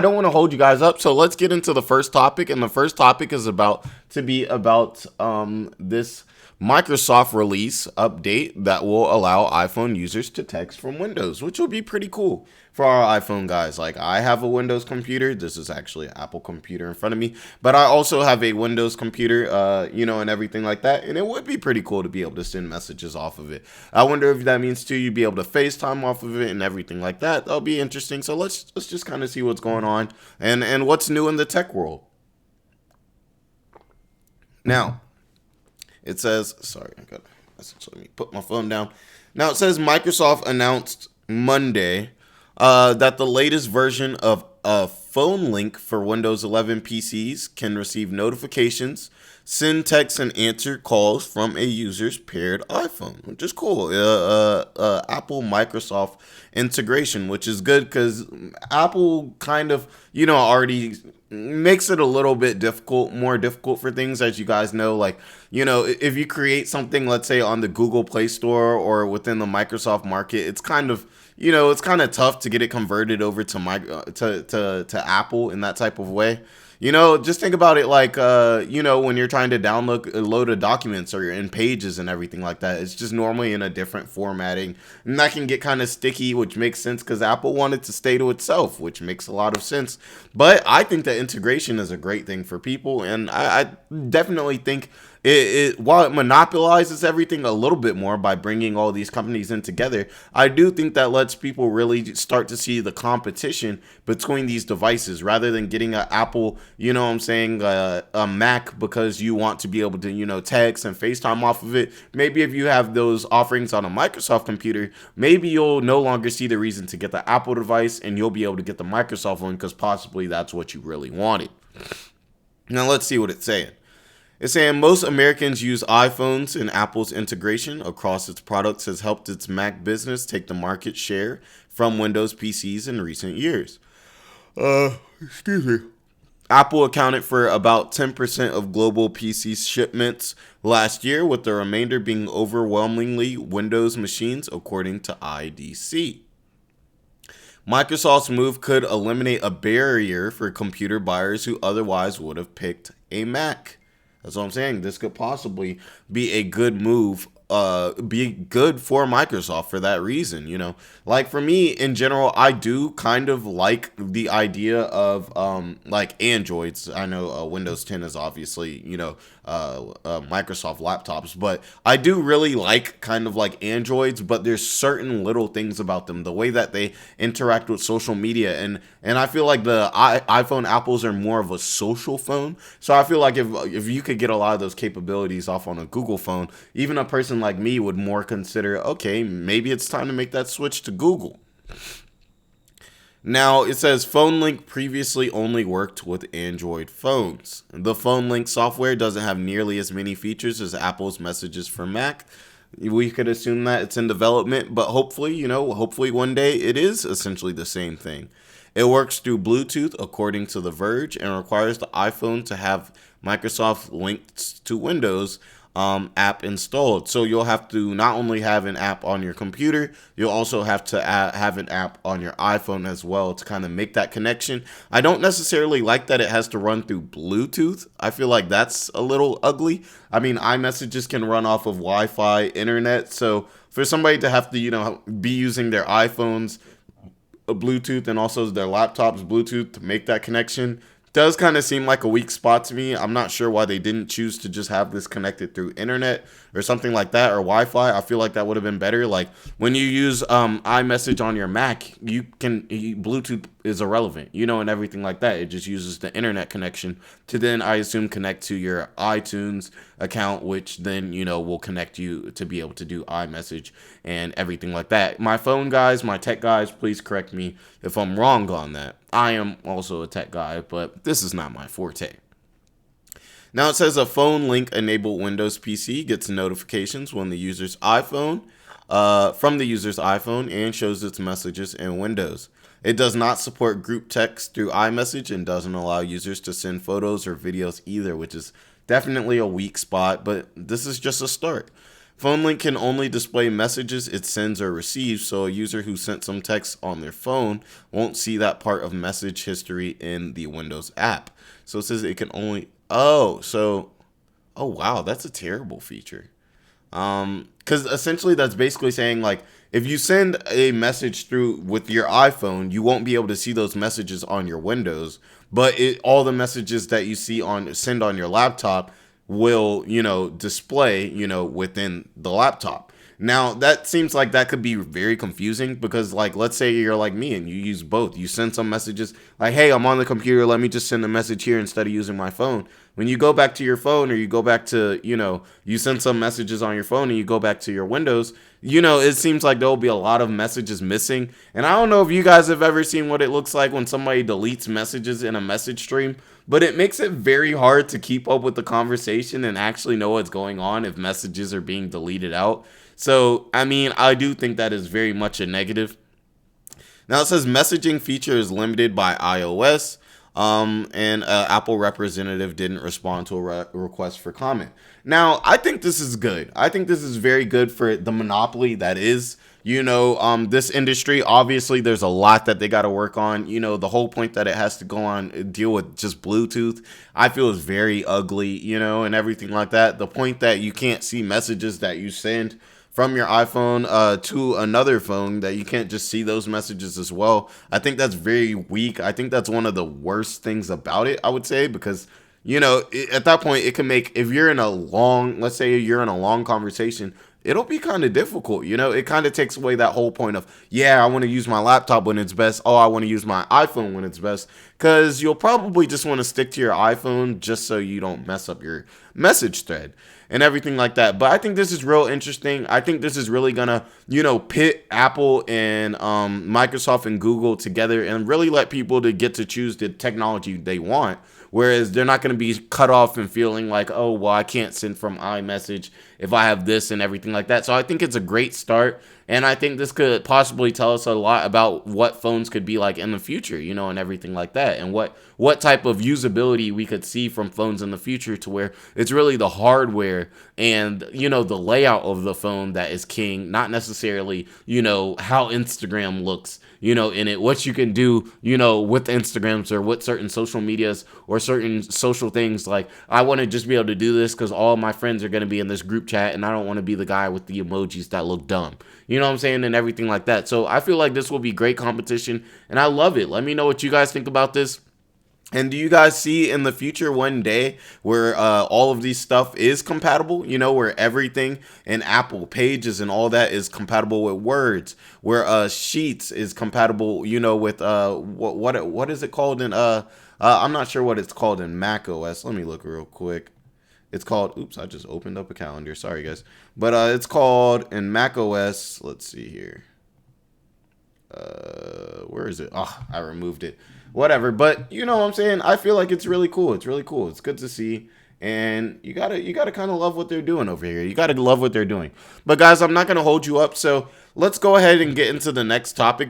I don't want to hold you guys up, so let's get into the first topic. And the first topic is about this Microsoft release update that will allow iPhone users to text from Windows, which will be pretty cool for our iPhone guys. Like, I have a Windows computer. This is actually an Apple computer in front of me, but I also have a Windows computer, and everything like that. And it would be pretty cool to be able to send messages off of it. I wonder if that means too you'd be able to FaceTime off of it and everything like that. That'll be interesting. So let's just kind of see what's going on and what's new in the tech world. Now, it says, sorry, I got a message. Let me put my phone down. Now, it says Microsoft announced Monday that the latest version of a phone link for Windows 11 PCs can receive notifications, send texts, and answer calls from a user's paired iPhone, which is cool. Apple Microsoft integration, which is good because Apple kind of, already makes it a little bit more difficult for things, as you guys know. Like, if you create something, let's say on the Google Play Store or within the Microsoft market, it's kind of tough to get it converted over to to Apple in that type of way. Just think about it like, when you're trying to download a load of documents or in Pages and everything like that. It's just normally in a different formatting. And that can get kind of sticky, which makes sense because Apple wanted to stay to itself, which makes a lot of sense. But I think that integration is a great thing for people. And I definitely think while it monopolizes everything a little bit more by bringing all these companies in together, I do think that lets people really start to see the competition between these devices rather than getting an Apple, a Mac because you want to be able to, text and FaceTime off of it. Maybe if you have those offerings on a Microsoft computer, maybe you'll no longer see the reason to get the Apple device and you'll be able to get the Microsoft one because possibly that's what you really wanted. Now let's see what it's saying. It's saying most Americans use iPhones, and Apple's integration across its products has helped its Mac business take the market share from Windows PCs in recent years. Excuse me. Apple accounted for about 10% of global PC shipments last year, with the remainder being overwhelmingly Windows machines, according to IDC. Microsoft's move could eliminate a barrier for computer buyers who otherwise would have picked a Mac. That's what I'm saying. This could possibly be a good move, be good for Microsoft for that reason. Like for me in general, I do kind of like the idea of like Androids. I know Windows 10 is obviously, Microsoft laptops, but I do really like kind of like Androids, but there's certain little things about them, the way that they interact with social media, and I feel like the iPhone Apples are more of a social phone. So I feel like if you could get a lot of those capabilities off on a Google phone, even a person like me would more consider, okay, maybe it's time to make that switch to Google. Now, it says Phone Link previously only worked with Android phones. The Phone Link software doesn't have nearly as many features as Apple's Messages for Mac. We could assume that it's in development, but hopefully one day it is essentially the same thing. It works through Bluetooth, according to The Verge, and requires the iPhone to have Microsoft linked to Windows app installed. So you'll have to not only have an app on your computer, you'll also have to have an app on your iPhone as well to kind of make that connection. I don't necessarily like that it has to run through Bluetooth. I feel like that's a little ugly. I mean, iMessages can run off of Wi-Fi internet. So for somebody to have to, be using their iPhones Bluetooth and also their laptops Bluetooth to make that connection does kind of seem like a weak spot to me. I'm not sure why they didn't choose to just have this connected through internet or something like that, or Wi-Fi. I feel like that would have been better. Like when you use iMessage on your Mac, Bluetooth is irrelevant, and everything like that. It just uses the internet connection to then, I assume, connect to your iTunes account, which then, will connect you to be able to do iMessage and everything like that. My phone guys, my tech guys, please correct me if I'm wrong on that. I am also a tech guy, but this is not my forte. Now it says a phone link enabled Windows PC gets notifications when the user's iPhone, from the user's iPhone, and shows its messages in Windows. It does not support group text through iMessage and doesn't allow users to send photos or videos either, which is definitely a weak spot, but this is just a start. Phone link can only display messages it sends or receives, so a user who sent some text on their phone won't see that part of message history in the Windows app. So it says it can only. Oh, wow, that's a terrible feature. Because essentially that's basically saying like if you send a message through with your iPhone, you won't be able to see those messages on your Windows, but all the messages that you see on send on your laptop will, display, within the laptop. Now, that seems like that could be very confusing because, like, let's say you're like me and you use both. You send some messages like, hey, I'm on the computer. Let me just send a message here instead of using my phone. When you go back to your phone or you go back to, you send some messages on your phone and you go back to your Windows, it seems like there'll be a lot of messages missing. And I don't know if you guys have ever seen what it looks like when somebody deletes messages in a message stream, but it makes it very hard to keep up with the conversation and actually know what's going on if messages are being deleted out. So, I mean, I do think that is very much a negative. Now it says messaging feature is limited by iOS, and Apple representative didn't respond to a request for comment. Now, I think this is good. I think this is very good for the monopoly that is, this industry. Obviously, there's a lot that they got to work on. The whole point that it has to go on deal with just Bluetooth, I feel is very ugly, and everything like that. The point that you can't see messages that you send from your iPhone to another phone, that you can't just see those messages as well. I think that's very weak. I think that's one of the worst things about it, I would say, because, at that point, it can make, if you're in a long, let's say you're in a long conversation, it'll be kind of difficult. It kind of takes away that whole point of, yeah, I want to use my laptop when it's best. Oh, I want to use my iPhone when it's best. Because you'll probably just want to stick to your iPhone just so you don't mess up your message thread and everything like that. But I think this is real interesting. I think this is really going to, pit Apple and Microsoft and Google together and really let people to get to choose the technology they want. Whereas they're not going to be cut off and feeling like, oh, well, I can't send from iMessage if I have this and everything like that. So I think it's a great start. And I think this could possibly tell us a lot about what phones could be like in the future, and everything like that. And what type of usability we could see from phones in the future, to where it's really the hardware and, the layout of the phone that is king, not necessarily, how Instagram looks, in it, what you can do, with Instagrams or with certain social medias or certain social things. Like, I want to just be able to do this because all my friends are going to be in this group chat and I don't want to be the guy with the emojis that look dumb. You know what I'm saying? And everything like that. So I feel like this will be great competition and I love it. Let me know what you guys think about this. And do you guys see in the future one day where all of these stuff is compatible, where everything in Apple Pages and all that is compatible with Words, where Sheets is compatible, with what is it called in I'm not sure what it's called in Mac OS. Let me look real quick. It's called, oops, I just opened up a calendar. Sorry, guys. But it's called in Mac OS, let's see here. Where is it? Oh, I removed it. Whatever. But you know what I'm saying? I feel like it's really cool. It's really cool. It's good to see. And you gotta kind of love what they're doing over here. You gotta love what they're doing. But guys, I'm not gonna hold you up. So let's go ahead and get into the next topic.